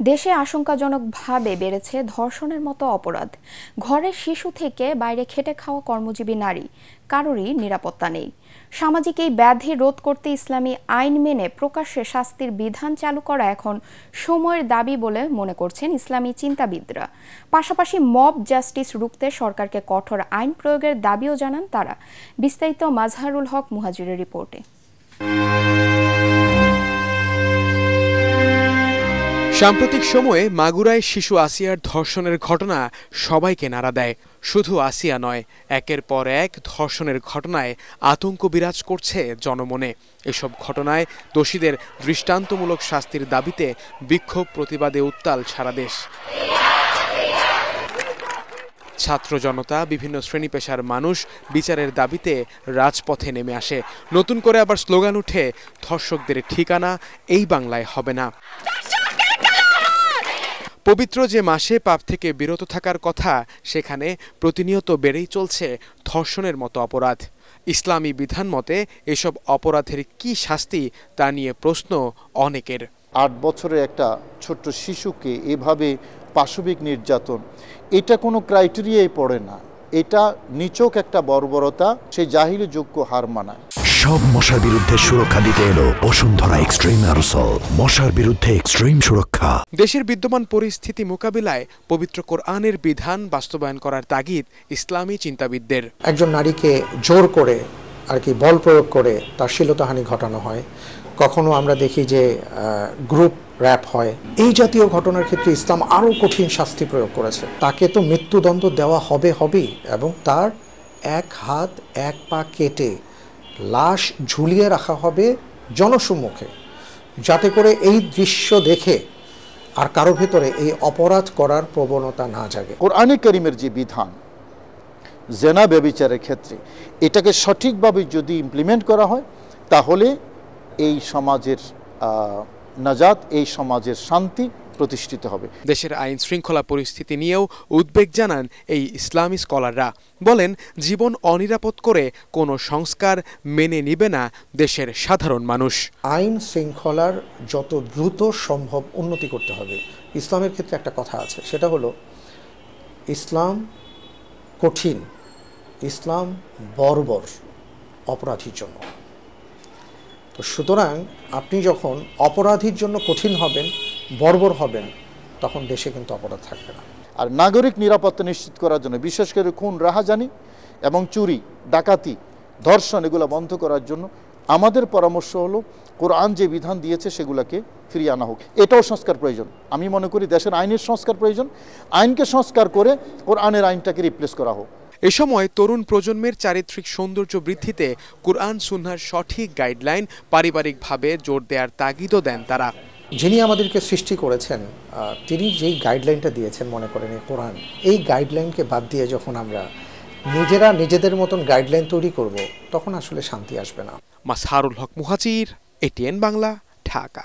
দেশে আশঙ্কাজনকভাবে বেড়েছে ধর্ষণের মতো অপরাধ। ঘরের শিশু থেকে বাইরে খেটে খাওয়া কর্মজীবী নারী, কারোরই নিরাপত্তা নেই। সামাজিক এই ব্যাধি রোধ করতে ইসলামী আইন মেনে প্রকাশ্যে শাস্তির বিধান চালু করা এখন সময়ের দাবি বলে মনে করছেন ইসলামী চিন্তাবিদরা। পাশাপাশি মব জাস্টিস রুখতে সরকারকে কঠোর আইন প্রয়োগের দাবিও জানান তারা। বিস্তারিত মাজহারুল হক মুহাজিরের রিপোর্টে। সাম্প্রতিক সময়ে মাগুরায় শিশু আসিয়ার ধর্ষণের ঘটনা সবাইকে নাড়া দেয়। শুধু আসিয়া নয়, একের পর এক ধর্ষণের ঘটনায় আতঙ্ক বিরাজ করছে জনমনে। এসব ঘটনায় দোষীদের দৃষ্টান্তমূলক শাস্তির দাবিতে বিক্ষোভ প্রতিবাদে উত্তাল সারা দেশ। ছাত্র জনতা, বিভিন্ন শ্রেণী পেশার মানুষ বিচারের দাবিতে রাজপথে নেমে আসে। নতুন করে আবার স্লোগান উঠে, ধর্ষকদের ঠিকানা এই বাংলায় হবে না। পবিত্র যে মাসে পাপ থেকে বিরত থাকার কথা, সেখানে প্রতিনিয়ত বেড়েই চলছে ধর্ষণের মতো অপরাধ। ইসলামী বিধান মতে এসব অপরাধের কি শাস্তি তা নিয়ে প্রশ্ন অনেকের। 8 বছরের একটা ছোট্ট শিশুকে এভাবে পাশবিক নির্যাতন, এটা কোনো ক্রাইটেরিয়ায় পড়ে না। এটা নিছক একটা বর্বরতা, সে জাহিলি যোগ্য হার মানায়। সব মশার বিরুদ্ধে সুরক্ষা দিতে এলো বসুন্ধরা এক্সট্রিম অ্যারোসল, মশার বিরুদ্ধে এক্সট্রিম সুরক্ষা। দেশের বিদ্যমান পরিস্থিতি মোকাবিলায় পবিত্র কোরআনের বিধান বাস্তবায়ন করার তাগিদ ইসলামী চিন্তাবিদদের। একজন নারীকে জোর করে বল প্রয়োগ করে তার শ্লীলতাহানি ঘটানো হয়, কখনো আমরা দেখি যে গ্রুপ র্যাপ হয়। এই জাতীয় ঘটনার ক্ষেত্রে ইসলাম আরও কঠিন শাস্তি প্রয়োগ করেছে। তাকে তো মৃত্যুদণ্ড দেওয়া হবেই, এবং তার এক হাত এক পা কেটে লাশ ঝুলিয়ে রাখা হবে জনসম্মুখে, যাতে করে এই দৃশ্য দেখে আর কারো ভেতরে এই অপরাধ করার প্রবণতা না জাগে। কোরআনে কারীমের যে বিধান জেনা ব্যভিচারের ক্ষেত্রে, এটাকে সঠিকভাবে যদি ইমপ্লিমেন্ট করা হয়, তাহলে এই সমাজের নাজাত, এই সমাজের শান্তি প্রতিষ্ঠিত হবে। দেশের আইন শৃঙ্খলা পরিস্থিতি নিয়েও উদ্বেগ জানান এই ইসলামী স্কলাররা। বলেন, জীবন অনিরাপদ করে কোনো সংস্কার মেনে নিবে না দেশের সাধারণ মানুষ। আইন শৃঙ্খলার যত দ্রুত সম্ভব উন্নতি করতে হবে। ইসলামের ক্ষেত্রে একটা কথা আছে, সেটা হলো ইসলাম কঠিন, ইসলাম বর্বর অপরাধীর জন্য। তো সুতরাং আপনি যখন অপরাধীর জন্য কঠিন হবেন, বর্বর হবেন, তখন দেশে কিন্তু অপরাধ থাকবে না। আর নাগরিক নিরাপত্তা নিশ্চিত করার জন্য, বিশেষ করে খুন, রাহাজানি এবং চুরি, ডাকাতি, ধর্ষণ এগুলো বন্ধ করার জন্য আমাদের পরামর্শ হলো কোরআন যে বিধান দিয়েছে সেগুলোকে ফিরিয়ে আনা হোক। এটাও সংস্কার প্রয়োজন। আমি মনে করি দেশের আইনের সংস্কার প্রয়োজন। আইনকে সংস্কার করে কোরআনের আইনটাকে রিপ্লেস করা হোক। এ সময় তরুণ প্রজন্মের চারিত্রিক সৌন্দর্য বৃদ্ধিতে কোরআন সুন্নাহর সঠিক গাইডলাইন পারিবারিকভাবে জোর দেওয়ার তাগিদও দেন তারা। যিনি আমাদেরকে সৃষ্টি করেছেন, তিনি যেই গাইডলাইনটা দিয়েছেন, মনে করেন এই কোরআন, এই গাইডলাইনকে বাদ দিয়ে যখন আমরা নিজেরা নিজেদের মতন গাইডলাইন তৈরি করব, তখন আসলে শান্তি আসবে না। মাজহারুল হক মুহাজির, এটিএন বাংলা, ঢাকা।